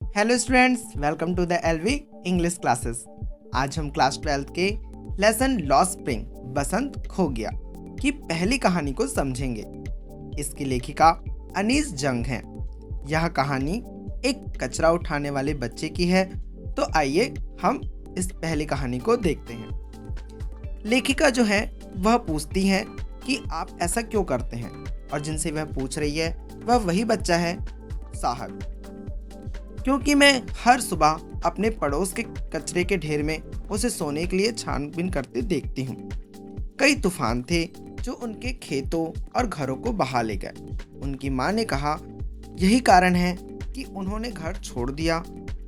Hello students, welcome to the LV English classes. आज हम class 12 के लेसन लॉस्ट स्प्रिंग बसंत खो गया की पहली कहानी को समझेंगे। इसकी लेखिका अनीस जंग हैं। यह कहानी एक कचरा उठाने वाले बच्चे की है। तो आइए हम इस पहली कहानी को देखते हैं। लेखिका जो है वह पूछती है कि आप ऐसा क्यों करते हैं, और जिनसे वह पूछ रही है वह वही बच्चा है, साहब। क्योंकि मैं हर सुबह अपने पड़ोस के कचरे के ढेर में उसे सोने के लिए छानबीन करते देखती हूँ। कई तूफान थे जो उनके खेतों और घरों को बहा ले गए। उनकी माँ ने कहा यही कारण है कि उन्होंने घर छोड़ दिया,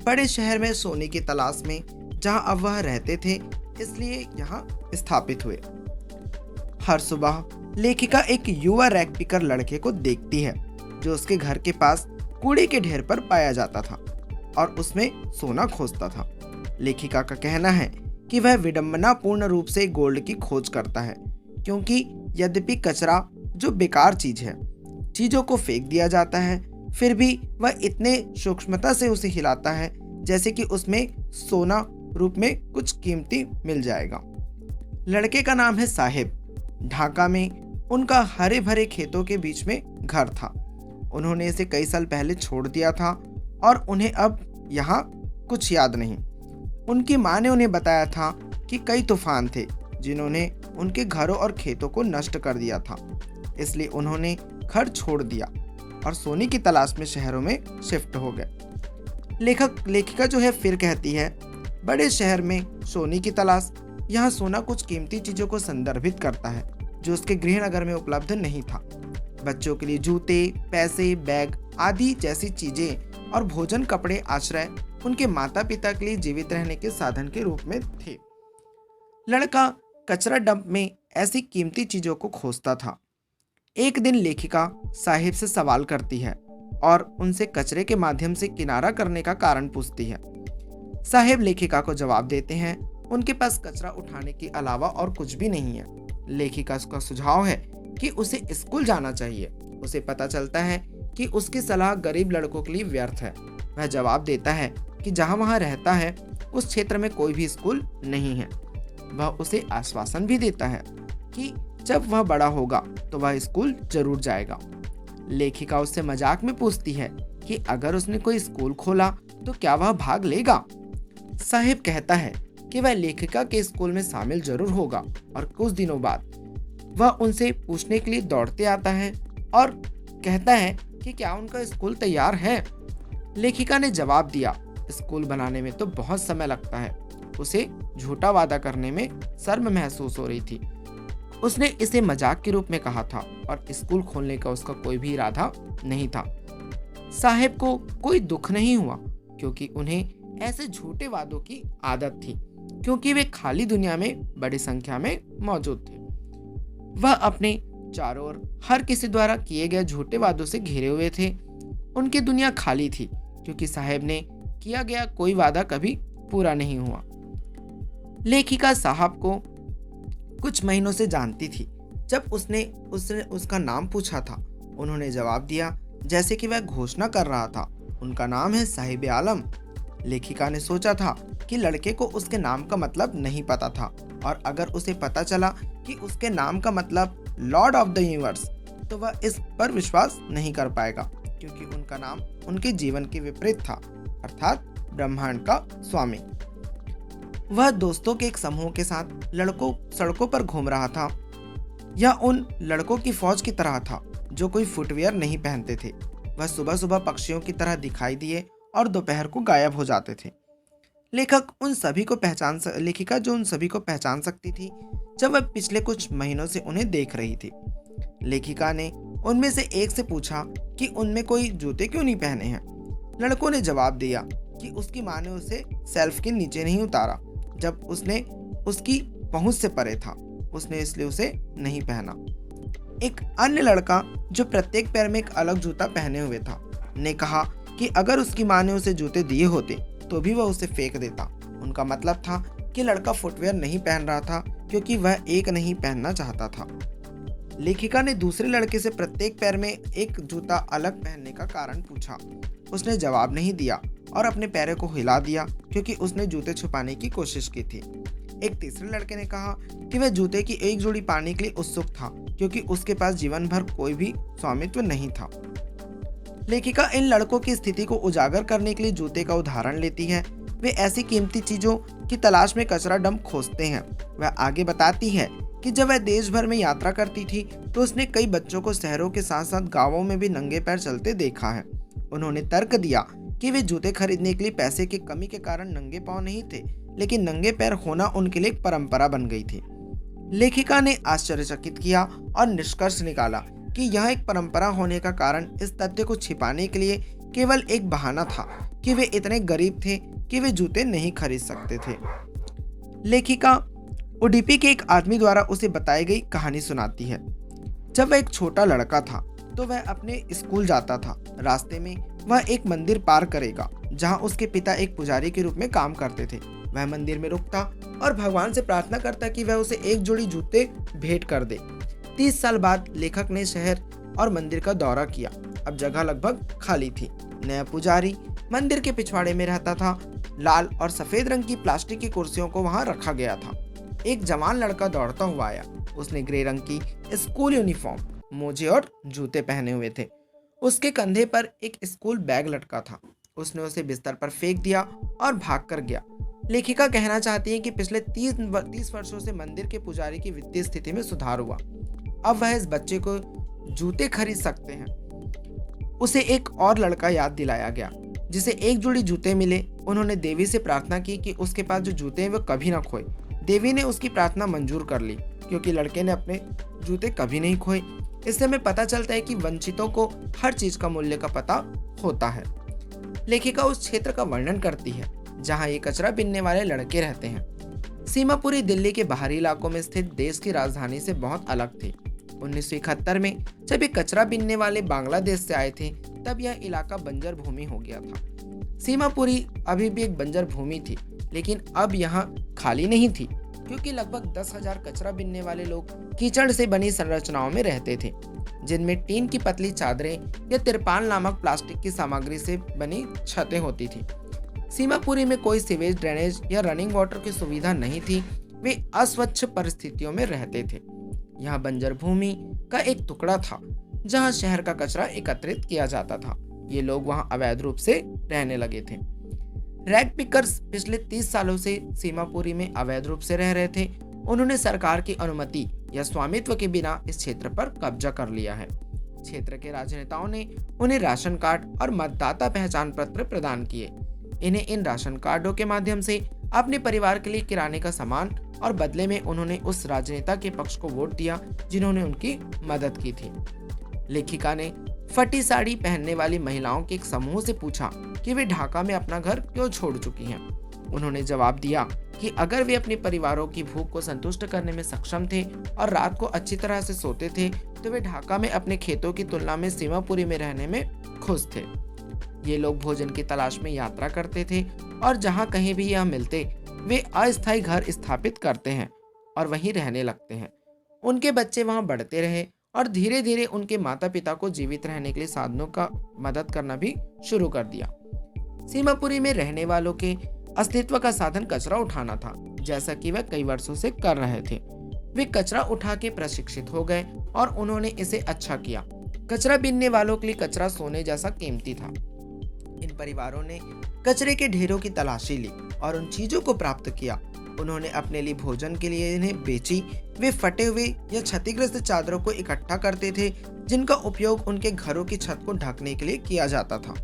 बड़े शहर में सोने की तलाश में, जहाँ अब वह रहते थे, इसलिए यहाँ स्थापित हुए। हर सुबह लेखिका एक युवा रैग पिकर लड़के को देखती है जो उसके घर के पास कूड़े के ढेर पर पाया जाता था और उसमें सोना खोजता था। लेखिका का कहना है कि वह विडंबनापूर्ण रूप से गोल्ड की खोज करता है, क्योंकि यद्यपि कचरा जो बेकार चीज है, चीजों को फेंक दिया जाता है, फिर भी वह इतने सूक्ष्मता से उसे हिलाता है जैसे कि उसमें सोना रूप में कुछ कीमती मिल जाएगा। लड़के का नाम है साहिब। ढाका में उनका हरे भरे खेतों के बीच में घर था। उन्होंने इसे कई साल पहले छोड़ दिया था और उन्हें अब यहाँ कुछ याद नहीं। उनकी माँ ने उन्हें बताया था कि कई तूफान थे जिन्होंने उनके घरों और खेतों को नष्ट कर दिया था, इसलिए उन्होंने घर छोड़ दिया और सोने की तलाश में शहरों में शिफ्ट हो गए। लेखिका जो है फिर कहती है, बड़े शहर में सोने की तलाश, यहाँ सोना कुछ कीमती चीजों को संदर्भित करता है जो उसके गृहनगर में उपलब्ध नहीं था। बच्चों के लिए जूते, पैसे, बैग आदि जैसी चीजें और भोजन, कपड़े, आश्रय उनके माता पिता के लिए जीवित रहने के साधन के रूप में थे। लड़का कचरा डंप में ऐसी कीमती चीजों को खोजता था। एक दिन लेखिका साहिब से सवाल करती है और उनसे कचरे के माध्यम से किनारा करने का कारण पूछती है। साहिब लेखिका को जवाब देते हैं उनके पास कचरा उठाने के अलावा और कुछ भी नहीं है। लेखिका का सुझाव है कि उसे स्कूल जाना चाहिए। उसे पता चलता है कि उसकी सलाह गरीब लड़कों के लिए व्यर्थ है। वह जवाब देता है कि जहां वह रहता है उस क्षेत्र में कोई भी स्कूल नहीं है। वह उसे आश्वासन भी देता है कि जब वह बड़ा होगा तो वह स्कूल जरूर जाएगा। लेखिका उससे मजाक में पूछती है कि अगर उसने कोई स्कूल खोला तो क्या वह भाग लेगा। साहिब कहता है कि वह लेखिका के स्कूल में शामिल जरूर होगा, और कुछ दिनों बाद वह उनसे पूछने के लिए दौड़ते आता है और कहता है कि क्या उनका स्कूल तैयार है। लेखिका ने जवाब दिया, स्कूल बनाने में तो बहुत समय लगता है। उसे झूठा वादा करने में शर्म महसूस हो रही थी। उसने इसे मजाक के रूप में कहा था और स्कूल खोलने का उसका कोई भी इरादा नहीं था। साहिब को कोई दुख नहीं हुआ, क्योंकि उन्हें ऐसे झूठे वादों की आदत थी, क्योंकि वे खाली दुनिया में बड़ी संख्या में मौजूद थे। वह अपने चारों ओर हर किसी द्वारा किए गए झूठे वादों से घिरे हुए थे। उनकी दुनिया खाली थी, क्योंकि साहिब ने किया गया कोई वादा कभी पूरा नहीं हुआ। लेखिका साहब को कुछ महीनों से जानती थी। जब उसने उसका नाम पूछा था, उन्होंने जवाब दिया जैसे कि वह घोषणा कर रहा था, उनका नाम है साहिब आलम। लेखिका ने सोचा था कि लड़के को उसके नाम का मतलब नहीं पता था, और अगर उसे पता चला कि उसके नाम का मतलब लॉर्ड ऑफ द यूनिवर्स, तो वह इस पर विश्वास नहीं कर पाएगा, क्योंकि उनका नाम उनके जीवन के विपरीत था, अर्थात ब्रह्मांड का स्वामी। वह दोस्तों के एक समूह के साथ सड़कों पर घूम रहा था। यह उन लड़कों की फौज की तरह था जो कोई फुटवियर नहीं पहनते थे। वह सुबह सुबह पक्षियों की तरह दिखाई दिए और दोपहर को गायब हो जाते थे। लेखिका उन सभी को पहचान सकती थी जब वह पिछले कुछ महीनों से उन्हें देख रही थी। लेखिका ने उनमें से एक से पूछा कि उनमें कोई जूते क्यों नहीं पहने हैं। लड़कों ने जवाब दिया कि उसकी माँ ने उसे सेल्फ के नीचे नहीं उतारा जब उसने उसकी पहुंच से परे था, उसने इसलिए उसे नहीं पहना। एक अन्य लड़का जो प्रत्येक पैर में एक अलग जूता पहने हुए था ने कहा कि अगर उसकी माँ ने उसे जूते दिए होते तो भी वह उसे फेंक देता। उनका मतलब था कि लड़का फुटवेयर नहीं पहन रहा था क्योंकि वह एक नहीं पहनना चाहता था। लेखिका ने दूसरे लड़के से प्रत्येक पैर में एक जूता अलग पहनने का कारण पूछा। उसने जवाब नहीं दिया और अपने पैरों को हिला दिया क्योंकि उसने जूते छुपाने की कोशिश की थी। एक तीसरे लड़के ने कहा कि वह जूते की एक जोड़ी पाने के लिए उत्सुक था क्योंकि उसके पास जीवन भर कोई भी स्वामित्व नहीं था। लेखिका इन लड़कों की स्थिति को उजागर करने के लिए जूते का उदाहरण लेती है। वे ऐसी कीमती चीजों की तलाश में कचरा डंप खोजते हैं। वह आगे बताती है कि जब वह देश भर में यात्रा करती थी तो उसने कई बच्चों को शहरों के साथ साथ गांवों में भी नंगे पैर चलते देखा है। उन्होंने तर्क दिया कि वे जूते खरीदने के लिए पैसे की कमी के कारण नंगे पांव नहीं थे, लेकिन नंगे पैर होना उनके लिए एक परंपरा बन गई थी। लेखिका ने आश्चर्यचकित किया और निष्कर्ष निकाला कि यह एक परंपरा होने का कारण इस तथ्य को छिपाने के लिए केवल एक बहाना था कि वे इतने गरीब थे कि वे जूते नहीं खरीद सकते थे। लेखिका उडुपी के एक आदमी द्वारा उसे बताई गई कहानी सुनाती है। जब वह एक छोटा लड़का था तो वह अपने स्कूल जाता था। रास्ते में वह एक मंदिर पार करेगा जहां उसके पिता एक पुजारी के रूप में काम करते थे। वह मंदिर में रुकता और भगवान से प्रार्थना करता कि वह उसे एक जोड़ी जूते भेंट कर दे। 30 साल बाद लेखक ने शहर और मंदिर का दौरा किया। अब जगह लगभग खाली थी। नया पुजारी मंदिर के पिछवाड़े में रहता था। लाल और सफेद रंग की प्लास्टिक की कुर्सियों को वहां रखा गया था। एक जवान लड़का दौड़ता हुआ आया। उसने ग्रे रंग की स्कूल यूनिफॉर्म, मोजे और जूते पहने हुए थे। उसके कंधे पर एक स्कूल बैग लटका था। उसने उसे बिस्तर पर फेंक दिया और भागकर गया। लेखिका कहना चाहती है कि पिछले 30 वर्षों से मंदिर के पुजारी की वित्तीय स्थिति में सुधार हुआ। अब वह इस बच्चे को जूते खरीद सकते हैं। उसे एक और लड़का याद दिलाया गया जिसे एक जोड़ी जूते मिले। उन्होंने देवी से प्रार्थना की कि उसके पास जो जूते हैं वो कभी ना खोए। देवी ने उसकी प्रार्थना मंजूर कर ली क्योंकि लड़के ने अपने जूते कभी नहीं खोए। इससे हमें पता चलता है कि वंचितों को हर चीज का मूल्य का पता होता है। लेखिका उस क्षेत्र का वर्णन करती है जहां ये कचरा बीनने वाले लड़के रहते हैं। सीमापुरी दिल्ली के बाहरी इलाकों में स्थित देश की राजधानी से बहुत अलग थी। 1971 में जब ये कचरा बीनने वाले बांग्लादेश से आए थे तब यह इलाका बंजर भूमि हो गया था। सीमापुरी अभी भी एक बंजर भूमि थी, लेकिन अब यहाँ खाली नहीं थी क्योंकि लगभग 10,000 कचरा बीनने वाले लोग कीचड़ से बनी संरचनाओं में रहते थे, जिनमें टीन की पतली चादरें या तिरपाल नामक प्लास्टिक की सामग्री से बनी छतें होती थी। सीमापुरी में कोई सीवेज, ड्रेनेज या रनिंग वाटर की सुविधा नहीं थी। वे अस्वच्छ परिस्थितियों में रहते थे। यह बंजर भूमि का एक टुकड़ा था जहां शहर का कचरा एकत्रित किया जाता था। ये लोग वहां अवैध रूप से रहने लगे थे। रैग पिकर्स पिछले 30 सालों से सीमापुरी में अवैध रूप से रह रहे थे। उन्होंने सरकार की अनुमति या स्वामित्व के बिना इस क्षेत्र पर कब्जा कर लिया है। क्षेत्र के राजनेताओं ने उन्हें राशन कार्ड और मतदाता पहचान पत्र प्रदान किए। इन्हें इन राशन कार्डों के माध्यम से अपने परिवार के लिए किराने का सामान और बदले में उन्होंने उस राजनेता के पक्ष को वोट दिया जिन्होंने उनकी मदद की थी। लेखिका ने फटी साड़ी पहनने वाली महिलाओं के एक समूह से पूछा कि वे ढाका में अपना घर क्यों छोड़ चुकी हैं। उन्होंने जवाब दिया कि अगर वे अपने परिवारों की भूख को संतुष्ट करने में सक्षम थे और रात को अच्छी तरह से सोते थे तो वे ढाका में अपने खेतों की तुलना में सीमापुरी में रहने में खुश थे। ये लोग भोजन की तलाश में यात्रा करते थे और जहाँ कहीं भी यह मिलते वे अस्थायी घर स्थापित करते हैं और वहीं रहने लगते हैं। उनके बच्चे वहां बढ़ते रहे और धीरे धीरे उनके माता पिता को जीवित रहने के लिए साधनों का मदद करना भी शुरू कर दिया। सीमापुरी में रहने वालों के अस्तित्व का साधन कचरा उठाना था, जैसा कि वह कई वर्षों से कर रहे थे। वे कचरा उठा के प्रशिक्षित हो गए और उन्होंने इसे अच्छा किया। कचरा बीनने वालों के लिए कचरा सोने जैसा कीमती था। इन परिवारों ने कचरे के ढेरों की तलाशी ली और उन चीजों को प्राप्त किया। उन्होंने अपने लिए भोजन के लिए इन्हें बेची। वे फटे हुए या क्षतिग्रस्त चादरों को इकट्ठा करते थे जिनका उपयोग उनके घरों की छत को ढकने के लिए किया जाता था।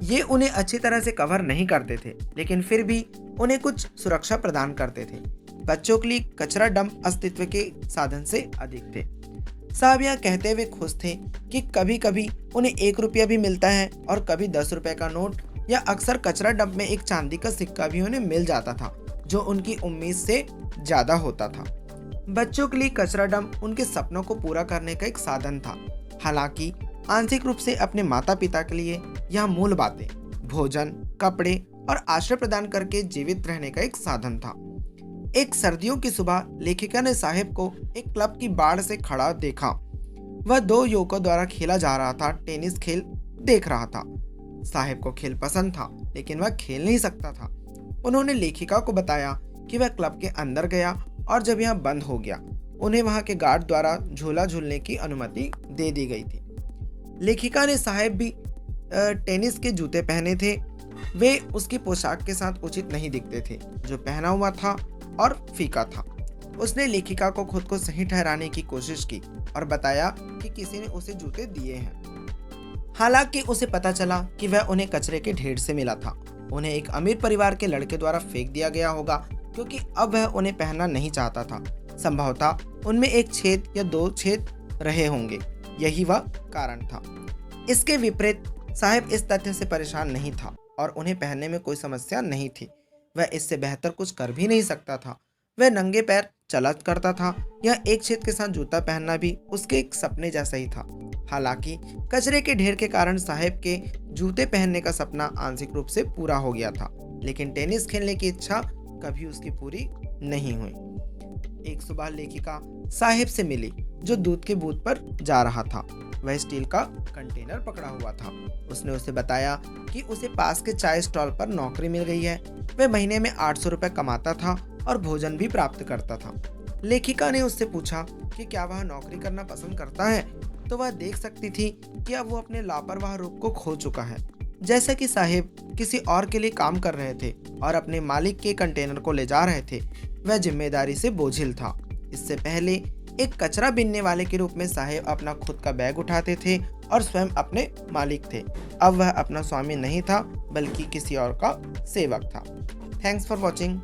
ये उन्हें अच्छी तरह से कवर नहीं करते थे, लेकिन फिर भी उन्हें कुछ सुरक्षा प्रदान करते थे। बच्चों के लिए कचरा डंप अस्तित्व के साधन से अधिक थे। साहब यह कहते हुए खुश थे कि कभी कभी उन्हें 1 रुपया भी मिलता है और कभी 10 रुपए का नोट या अक्सर कचरा डंप में एक चांदी का सिक्का भी उन्हें मिल जाता था, जो उनकी उम्मीद से ज्यादा होता था। बच्चों के लिए कचरा डंप उनके सपनों को पूरा करने का एक साधन था। हालांकि आंशिक रूप से अपने माता पिता के लिए यह मूल बातें भोजन, कपड़े और आश्रय प्रदान करके जीवित रहने का एक साधन था। एक सर्दियों की सुबह लेखिका ने साहिब को एक क्लब की बाड़ से खड़ा देखा। वह 2 युवकों द्वारा खेला जा रहा था टेनिस खेल देख रहा था। साहेब को खेल पसंद था, लेकिन वह खेल नहीं सकता था। उन्होंने लेखिका को बताया कि वह क्लब के अंदर गया और जब यह बंद हो गया, उन्हें वहां के गार्ड द्वारा झूला झूलने की अनुमति दे दी गई थी। लेखिका ने साहेब भी टेनिस के जूते पहने थे। वे उसकी पोशाक के साथ उचित नहीं दिखते थे, जो पहना हुआ था और फीका था। उसने लेखिका को खुद को सही ठहराने की कोशिश की और बताया कि किसी ने उसे जूते दिए हैं। हालांकि उसे पता चला कि वह उन्हें कचरे के ढेर से मिला था। उन्हें एक अमीर परिवार के लड़के द्वारा फेंक दिया गया होगा, क्योंकि अब वह उन्हें पहनना नहीं चाहता था। संभवतः उनमें एक छेद या 2 छेद रहे होंगे, यही वह कारण था। इसके विपरीत साहेब इस तथ्य से परेशान नहीं था और उन्हें पहनने में कोई समस्या नहीं थी। वह इससे बेहतर कुछ कर भी नहीं सकता था। वह नंगे पैर चला करता था। यह एक छेद के साथ जूता पहनना भी उसके एक सपने जैसा ही था। हालांकि कचरे के ढेर के कारण साहेब के जूते पहनने का सपना आंशिक रूप से पूरा हो गया था, लेकिन टेनिस खेलने की इच्छा कभी उसकी पूरी नहीं हुई। एक सुबह लेखिका साहेब से मिली, जो दूध के बूथ पर जा रहा था। वह स्टील का कंटेनर पकड़ा हुआ था। उसने उसे बताया कि उसे पास के चाय स्टॉल पर नौकरी मिल गई है। वह महीने में 800 रुपए कमाता था और भोजन भी प्राप्त करता था। लेखिका ने उससे पूछा कि क्या वह नौकरी करना पसंद करता है, तो वह देख सकती थी कि अब वो अपने लापरवाह रूप को खो चुका है। जैसा कि साहेब किसी और के लिए काम कर रहे थे और अपने मालिक के कंटेनर को ले जा रहे थे, वह जिम्मेदारी से बोझिल था। इससे पहले एक कचरा बीनने वाले के रूप में साहेब अपना खुद का बैग उठाते थे और स्वयं अपने मालिक थे। अब वह अपना स्वामी नहीं था, बल्कि किसी और का सेवक था। Thanks for watching.